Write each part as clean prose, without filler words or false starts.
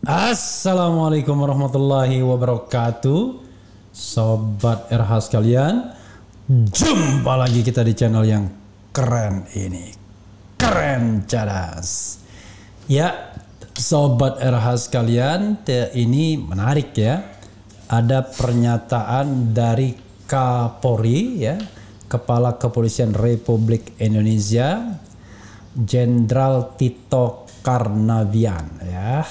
Assalamualaikum warahmatullahi wabarakatuh. Sobat RH sekalian, jumpa lagi kita di channel yang keren ini. Keren cadas. Ya, Sobat RH sekalian, ini menarik ya. Ada pernyataan dari Kapolri ya, Kepala Kepolisian Republik Indonesia, Jenderal Tito Karnavian ya,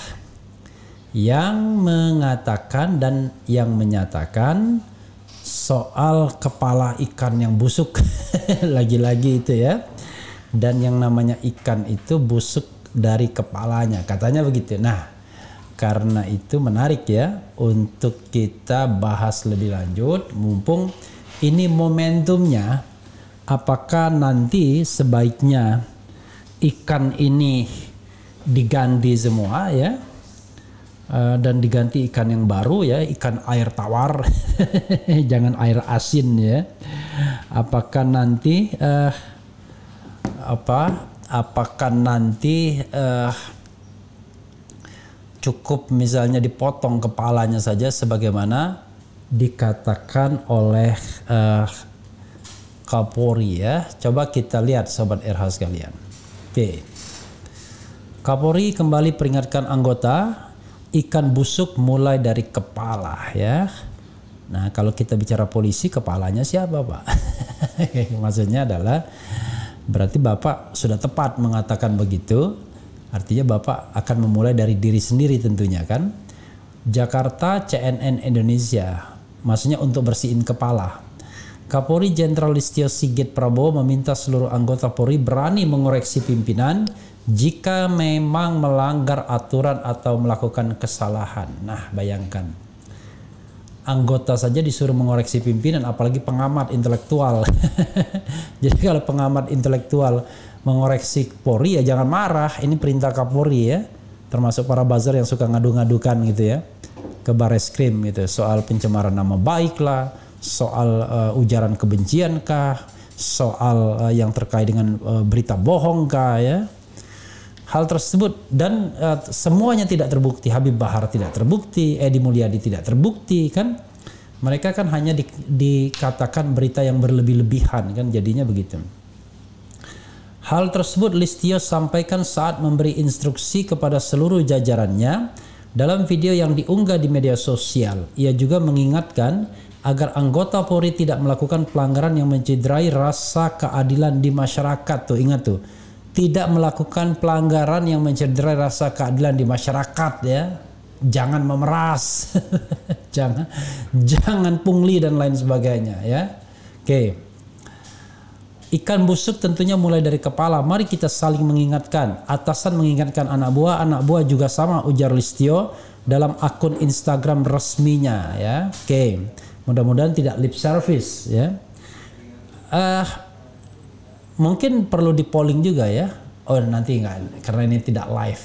yang mengatakan dan yang menyatakan soal kepala ikan yang busuk. Lagi-lagi itu ya, dan yang namanya ikan itu busuk dari kepalanya, katanya begitu. Nah, karena itu menarik ya untuk kita bahas lebih lanjut, mumpung ini momentumnya. Apakah nanti sebaiknya ikan ini diganti semua ya, dan diganti ikan yang baru ya, ikan air tawar. Jangan air asin ya. Apakah nanti apakah nanti cukup misalnya dipotong kepalanya saja sebagaimana dikatakan oleh Kapolri ya. Coba kita lihat Sobat RH sekalian. Oke. Kapolri kembali peringatkan anggota, ikan busuk mulai dari kepala ya. Nah, kalau kita bicara polisi, kepalanya siapa, Pak? Maksudnya adalah berarti Bapak sudah tepat mengatakan begitu. Artinya Bapak akan memulai dari diri sendiri tentunya kan. Jakarta, CNN Indonesia. Maksudnya untuk bersihin kepala. Kapolri Jenderal Listio Sigit Prabowo meminta seluruh anggota Polri berani mengoreksi pimpinan jika memang melanggar aturan atau melakukan kesalahan. Nah, bayangkan. Anggota saja disuruh mengoreksi pimpinan, apalagi pengamat intelektual. Jadi kalau pengamat intelektual mengoreksi Polri ya jangan marah. Ini perintah Kapolri ya. Termasuk para buzzer yang suka ngadu-ngadukan gitu ya ke Bareskrim gitu. Soal pencemaran nama baik lah, soal ujaran kebencian kah, soal yang terkait dengan berita bohong kah ya. Hal tersebut dan semuanya tidak terbukti. Habib Bahar tidak terbukti, Edi Mulyadi tidak terbukti kan. Mereka kan hanya dikatakan berita yang berlebih-lebihan kan, jadinya begitu. Hal tersebut Listio sampaikan saat memberi instruksi kepada seluruh jajarannya dalam video yang diunggah di media sosial. Ia juga mengingatkan agar anggota Polri tidak melakukan pelanggaran yang mencederai rasa keadilan di masyarakat. Tuh, ingat tuh. Tidak melakukan pelanggaran yang mencederai rasa keadilan di masyarakat ya. Jangan memeras. jangan pungli dan lain sebagainya ya. Oke. Ikan busuk tentunya mulai dari kepala. Mari kita saling mengingatkan. Atasan mengingatkan anak buah juga sama, ujar Listio dalam akun Instagram resminya ya. Oke. Mudah-mudahan tidak lip service ya. Mungkin perlu di polling juga ya. Oh, nanti enggak, karena ini tidak live.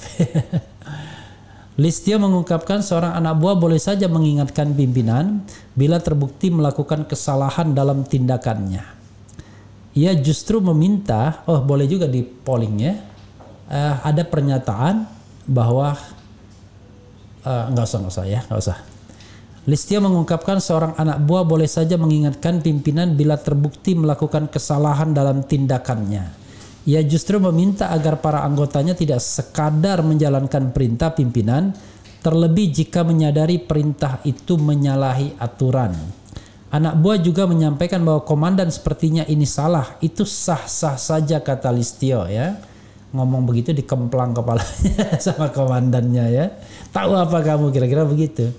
Listio mengungkapkan seorang anak buah boleh saja mengingatkan pimpinan bila terbukti melakukan kesalahan dalam tindakannya. Ia justru meminta, boleh juga di polling ya. Ada pernyataan bahwa enggak usah. Listio mengungkapkan seorang anak buah boleh saja mengingatkan pimpinan bila terbukti melakukan kesalahan dalam tindakannya. Ia justru meminta agar para anggotanya tidak sekadar menjalankan perintah pimpinan, terlebih jika menyadari perintah itu menyalahi aturan. Anak buah juga menyampaikan bahwa komandan sepertinya ini salah, itu sah-sah saja kata Listio ya. Ngomong begitu dikemplang kepalanya sama komandannya ya. Tahu apa kamu, kira-kira begitu.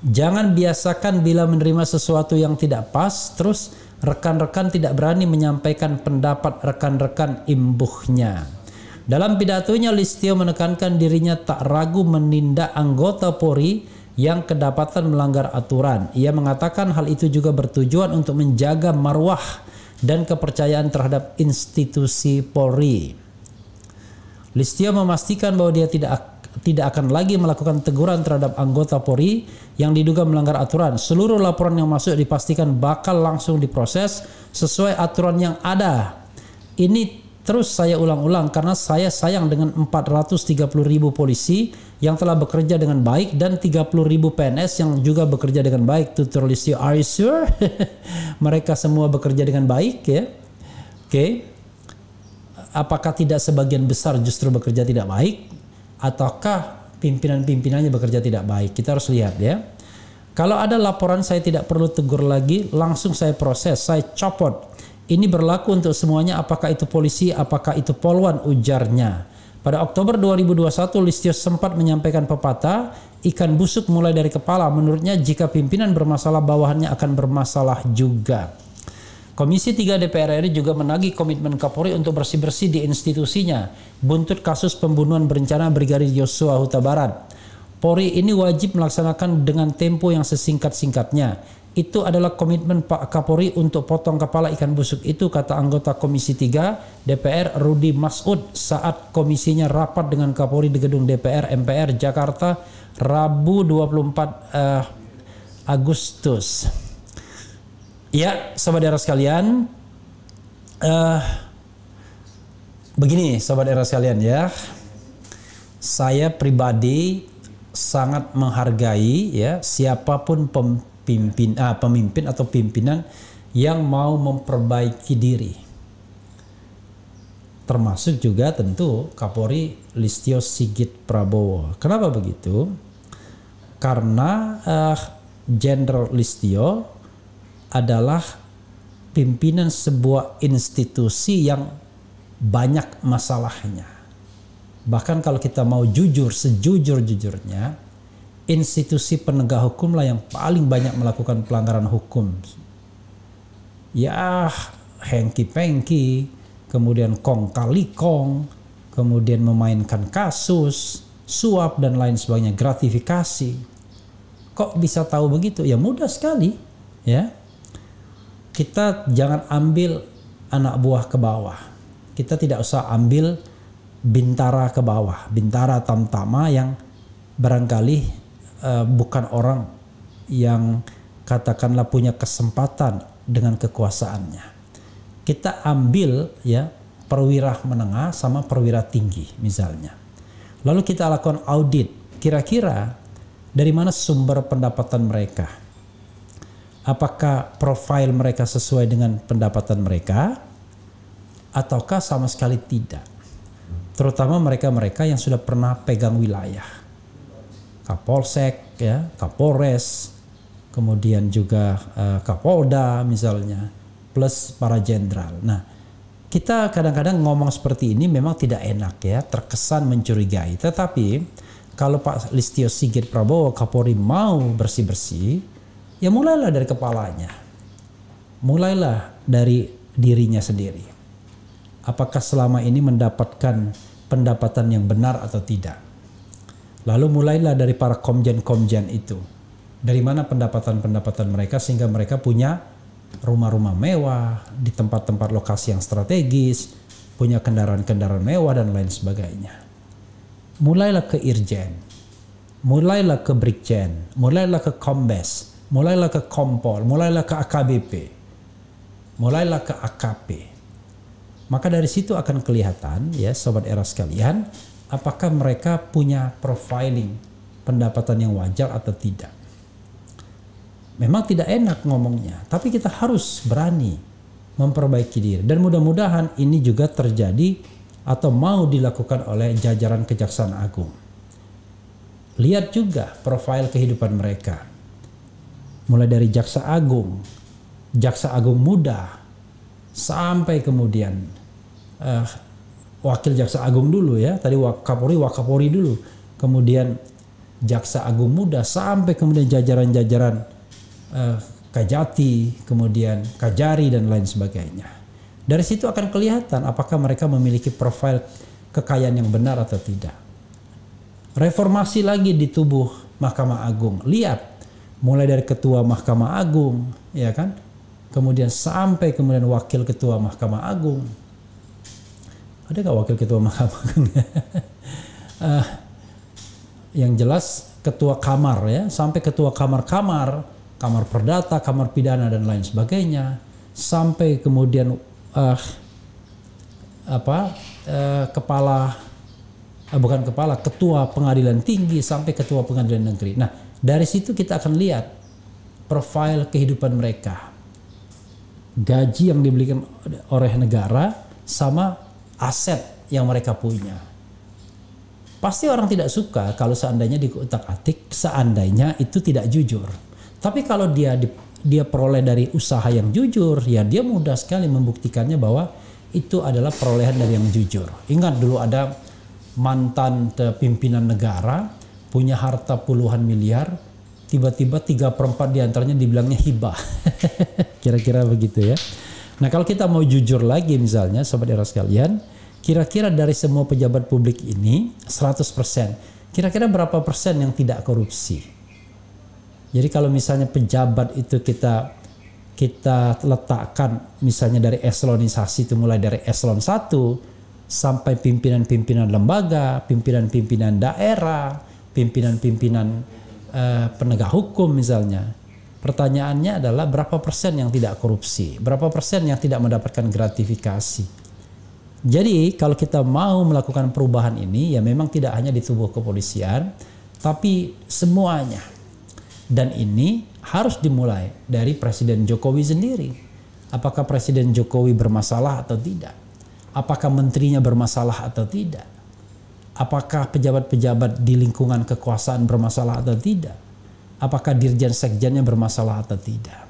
Jangan biasakan bila menerima sesuatu yang tidak pas, terus rekan-rekan tidak berani menyampaikan pendapat rekan-rekan imbuhnya. Dalam pidatonya, Listio menekankan dirinya tak ragu menindak anggota Polri yang kedapatan melanggar aturan. Ia mengatakan hal itu juga bertujuan untuk menjaga marwah dan kepercayaan terhadap institusi Polri. Listio memastikan bahwa dia tidak akan lagi melakukan teguran terhadap anggota Polri yang diduga melanggar aturan. Seluruh laporan yang masuk dipastikan bakal langsung diproses sesuai aturan yang ada. Ini Terus saya ulang-ulang karena saya sayang dengan 430.000 polisi yang telah bekerja dengan baik dan 30.000 PNS yang juga bekerja dengan baik. Tutur Listio, are you sure? Mereka semua bekerja dengan baik ya. Oke. Apakah tidak sebagian besar justru bekerja tidak baik? Ataukah pimpinan-pimpinannya bekerja tidak baik? Kita harus lihat ya. Kalau ada laporan saya tidak perlu tegur lagi, langsung saya proses, saya copot. Ini berlaku untuk semuanya, apakah itu polisi, apakah itu polwan, ujarnya. Pada Oktober 2021, Listio sempat menyampaikan pepatah, ikan busuk mulai dari kepala. Menurutnya, jika pimpinan bermasalah, bawahannya akan bermasalah juga. Komisi 3 DPR RI juga menagih komitmen Kapolri untuk bersih-bersih di institusinya, buntut kasus pembunuhan berencana Brigadir Yosua Huta Barat. Polri ini wajib melaksanakan dengan tempo yang sesingkat-singkatnya. Itu adalah komitmen Pak Kapolri untuk potong kepala ikan busuk itu, kata anggota Komisi 3 DPR Rudi Masud saat komisinya rapat dengan Kapolri di gedung DPR MPR Jakarta Rabu 24 Agustus. Ya, sobat era sekalian, begini sobat era sekalian ya, saya pribadi sangat menghargai ya siapapun pemimpin atau pimpinan yang mau memperbaiki diri, termasuk juga tentu Kapolri Listio Sigit Prabowo. Kenapa begitu? Karena Jenderal Listio adalah pimpinan sebuah institusi yang banyak masalahnya. Bahkan kalau kita mau jujur, sejujur-jujurnya, institusi penegak hukumlah yang paling banyak melakukan pelanggaran hukum. Ya, hengki-pengki, kemudian kong kali kong, kemudian memainkan kasus, suap dan lain sebagainya, gratifikasi. Kok bisa tahu begitu? Ya mudah sekali, ya. Kita jangan ambil anak buah ke bawah. Kita tidak usah ambil bintara ke bawah, bintara tamtama yang barangkali bukan orang yang katakanlah punya kesempatan dengan kekuasaannya. Kita ambil ya perwira menengah sama perwira tinggi misalnya. Lalu kita lakukan audit, kira-kira dari mana sumber pendapatan mereka? Apakah profil mereka sesuai dengan pendapatan mereka ataukah sama sekali tidak? Terutama mereka-mereka yang sudah pernah pegang wilayah. Kapolsek, ya, Kapolres, kemudian juga Kapolda misalnya, plus para jenderal. Nah, kita kadang-kadang ngomong seperti ini memang tidak enak ya, terkesan mencurigai. Tetapi kalau Pak Listio Sigit Prabowo Kapolri mau bersih-bersih, ya mulailah dari kepalanya, mulailah dari dirinya sendiri. Apakah selama ini mendapatkan pendapatan yang benar atau tidak? Lalu mulailah dari para komjen-komjen itu. Dari mana pendapatan-pendapatan mereka sehingga mereka punya rumah-rumah mewah di tempat-tempat lokasi yang strategis, punya kendaraan-kendaraan mewah dan lain sebagainya. Mulailah ke Irjen, mulailah ke Brigjen, mulailah ke Kombes, mulailah ke Kompol, mulailah ke AKBP, mulailah ke AKP. Maka dari situ akan kelihatan ya sobat era sekalian, apakah mereka punya profiling pendapatan yang wajar atau tidak. Memang tidak enak ngomongnya, tapi kita harus berani memperbaiki diri. Dan mudah-mudahan ini juga terjadi atau mau dilakukan oleh jajaran Kejaksaan Agung. Lihat juga profil kehidupan mereka. Mulai dari Jaksa Agung Muda, sampai kemudian Wakil Jaksa Agung dulu ya, tadi Wakapolri dulu, kemudian Jaksa Agung Muda, sampai kemudian jajaran-jajaran Kajati, kemudian Kajari dan lain sebagainya. Dari situ akan kelihatan apakah mereka memiliki profil kekayaan yang benar atau tidak. Reformasi lagi di tubuh Mahkamah Agung, lihat mulai dari Ketua Mahkamah Agung, ya kan, kemudian sampai kemudian Wakil Ketua Mahkamah Agung. Ada nggak Wakil Ketua Mahkamah Agung? Yang jelas Ketua Kamar ya, sampai Ketua Kamar Perdata, Kamar Pidana dan lain sebagainya, sampai kemudian ketua pengadilan tinggi sampai ketua pengadilan negeri. Nah, dari situ kita akan lihat profil kehidupan mereka, gaji yang diberikan oleh negara sama aset yang mereka punya. Pasti orang tidak suka kalau seandainya dikutak-atik, seandainya itu tidak jujur. Tapi kalau dia peroleh dari usaha yang jujur, ya dia mudah sekali membuktikannya bahwa itu adalah perolehan dari yang jujur. Ingat dulu ada mantan pimpinan negara punya harta puluhan miliar, tiba-tiba 3/4 diantaranya dibilangnya hibah. Kira-kira begitu ya. Nah, kalau kita mau jujur lagi misalnya Sobat Era sekalian, kira-kira dari semua pejabat publik ini 100%, kira-kira berapa persen yang tidak korupsi? Jadi kalau misalnya pejabat itu kita letakkan misalnya dari eselonisasi itu mulai dari eselon 1 sampai pimpinan-pimpinan lembaga, pimpinan-pimpinan daerah, pimpinan-pimpinan penegak hukum misalnya. Pertanyaannya adalah berapa persen yang tidak korupsi, berapa persen yang tidak mendapatkan gratifikasi. Jadi kalau kita mau melakukan perubahan ini, ya memang tidak hanya di tubuh kepolisian, tapi semuanya. Dan ini harus dimulai dari Presiden Jokowi sendiri. Apakah Presiden Jokowi bermasalah atau tidak? Apakah menterinya bermasalah atau tidak? Apakah pejabat-pejabat di lingkungan kekuasaan bermasalah atau tidak? Apakah dirjen sekjennya bermasalah atau tidak?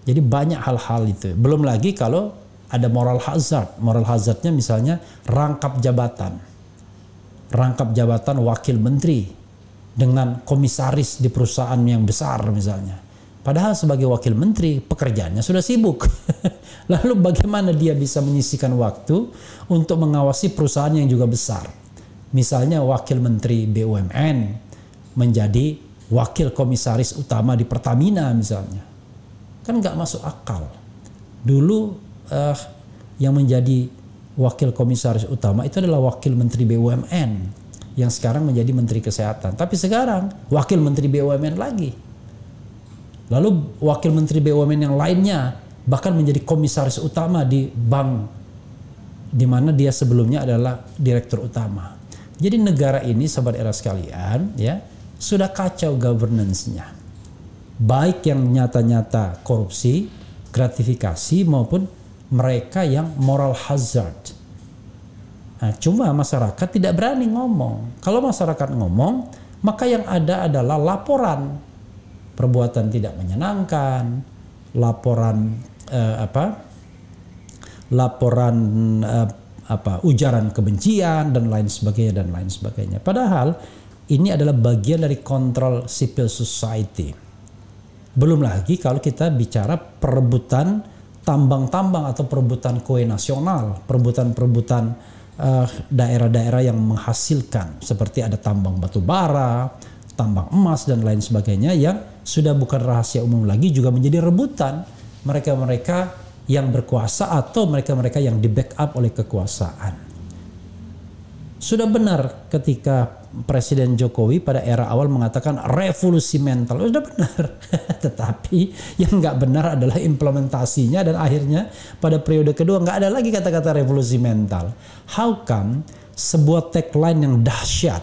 Jadi banyak hal-hal itu. Belum lagi kalau ada moral hazard. Moral hazardnya misalnya rangkap jabatan wakil menteri dengan komisaris di perusahaan yang besar misalnya. Padahal sebagai wakil menteri pekerjaannya sudah sibuk. Lalu bagaimana dia bisa menyisihkan waktu untuk mengawasi perusahaan yang juga besar? Misalnya wakil menteri BUMN menjadi wakil komisaris utama di Pertamina misalnya. Kan nggak masuk akal. Dulu yang menjadi wakil komisaris utama itu adalah wakil menteri BUMN yang sekarang menjadi menteri kesehatan. Tapi sekarang wakil menteri BUMN lagi. Lalu wakil menteri BUMN yang lainnya bahkan menjadi komisaris utama di bank di mana dia sebelumnya adalah direktur utama. Jadi negara ini Sobat Era sekalian ya sudah kacau governance-nya. Baik yang nyata-nyata korupsi, gratifikasi maupun mereka yang moral hazard. Nah, cuma masyarakat tidak berani ngomong. Kalau masyarakat ngomong, maka yang ada adalah laporan perbuatan tidak menyenangkan, laporan ujaran kebencian dan lain sebagainya. Padahal ini adalah bagian dari kontrol civil society. Belum lagi kalau kita bicara perebutan tambang-tambang atau perebutan kue nasional, perebutan daerah-daerah yang menghasilkan seperti ada tambang batu bara, tambang emas dan lain sebagainya yang sudah bukan rahasia umum lagi, juga menjadi rebutan mereka-mereka yang berkuasa atau mereka-mereka yang di backup oleh kekuasaan. Sudah benar ketika Presiden Jokowi pada era awal mengatakan revolusi mental. Sudah benar. Tetapi yang nggak benar adalah implementasinya, dan akhirnya pada periode kedua nggak ada lagi kata-kata revolusi mental. How come sebuah tagline yang dahsyat,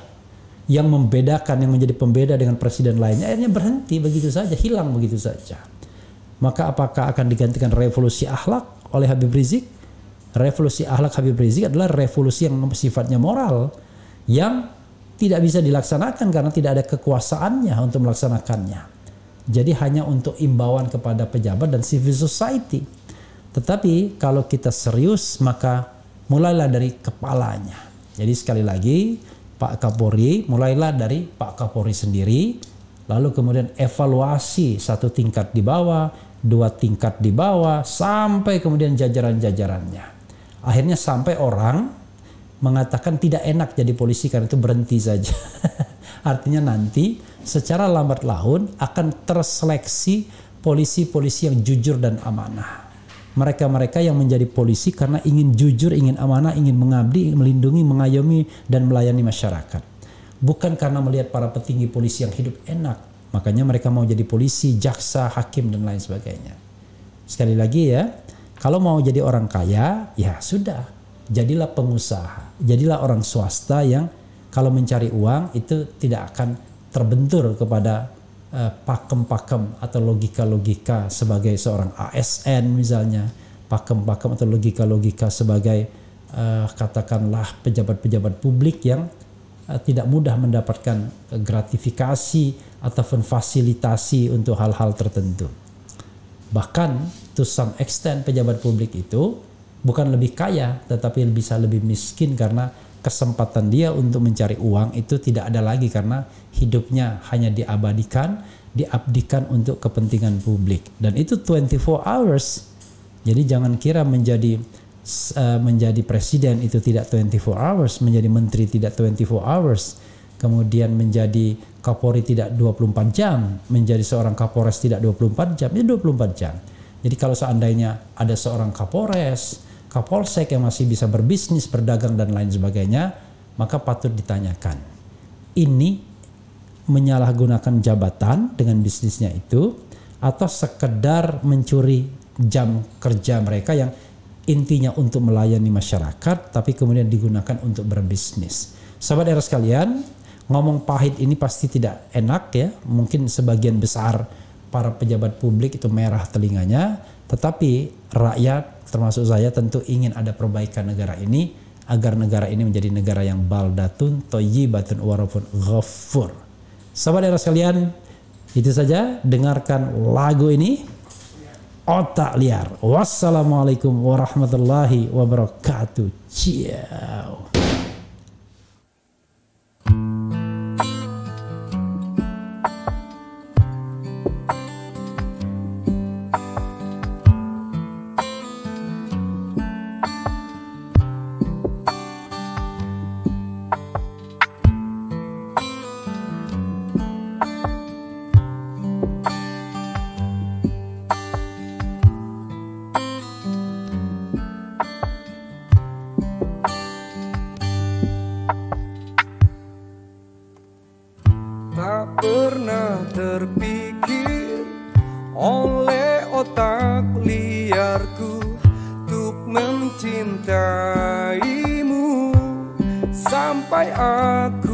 yang membedakan, yang menjadi pembeda dengan presiden lainnya, akhirnya berhenti begitu saja, hilang begitu saja. Maka apakah akan digantikan revolusi akhlak oleh Habib Rizik? Revolusi akhlak Habib Rizik adalah revolusi yang sifatnya moral, yang tidak bisa dilaksanakan karena tidak ada kekuasaannya untuk melaksanakannya. Jadi hanya untuk imbauan kepada pejabat dan civil society. Tetapi kalau kita serius, maka mulailah dari kepalanya. Jadi sekali lagi, Pak Kapolri, mulailah dari Pak Kapolri sendiri, lalu kemudian evaluasi 1 tingkat di bawah, 2 tingkat di bawah, sampai kemudian jajaran-jajarannya. Akhirnya sampai orang mengatakan tidak enak jadi polisi karena itu berhenti saja. Artinya nanti secara lambat laun akan terseleksi polisi-polisi yang jujur dan amanah. Mereka-mereka yang menjadi polisi karena ingin jujur, ingin amanah, ingin mengabdi, melindungi, mengayomi, dan melayani masyarakat. Bukan karena melihat para petinggi polisi yang hidup enak, makanya mereka mau jadi polisi, jaksa, hakim, dan lain sebagainya. Sekali lagi ya, kalau mau jadi orang kaya, ya sudah. jadilah pengusaha, jadilah orang swasta yang kalau mencari uang itu tidak akan terbentur kepada pakem-pakem atau logika-logika sebagai seorang ASN misalnya, pakem-pakem atau logika-logika sebagai katakanlah pejabat-pejabat publik yang tidak mudah mendapatkan gratifikasi ataupun fasilitasi untuk hal-hal tertentu. Bahkan to some extent pejabat publik itu bukan lebih kaya tetapi bisa lebih miskin karena kesempatan dia untuk mencari uang itu tidak ada lagi karena hidupnya hanya diabdikan untuk kepentingan publik, dan itu 24 hours. Jadi jangan kira menjadi presiden itu tidak 24 hours, menjadi menteri tidak 24 hours, kemudian menjadi Kapolri tidak 24 jam, menjadi seorang Kapolres tidak 24 jam, itu 24 jam. Jadi kalau seandainya ada seorang Kapolres, Kapolsek yang masih bisa berbisnis, berdagang dan lain sebagainya, maka patut ditanyakan. Ini menyalahgunakan jabatan dengan bisnisnya itu atau sekedar mencuri jam kerja mereka yang intinya untuk melayani masyarakat tapi kemudian digunakan untuk berbisnis. Sahabat era sekalian, ngomong pahit ini pasti tidak enak ya. Mungkin sebagian besar para pejabat publik itu merah telinganya, tetapi rakyat termasuk saya tentu ingin ada perbaikan negara ini agar negara ini menjadi negara yang baldatun thayyibatun warafun ghafur. Sahabat era sekalian, itu saja, dengarkan lagu ini. Otak Liar. Wassalamualaikum warahmatullahi wabarakatuh. Ciao. Tak pernah terpikir oleh otak liarku untuk mencintaimu sampai aku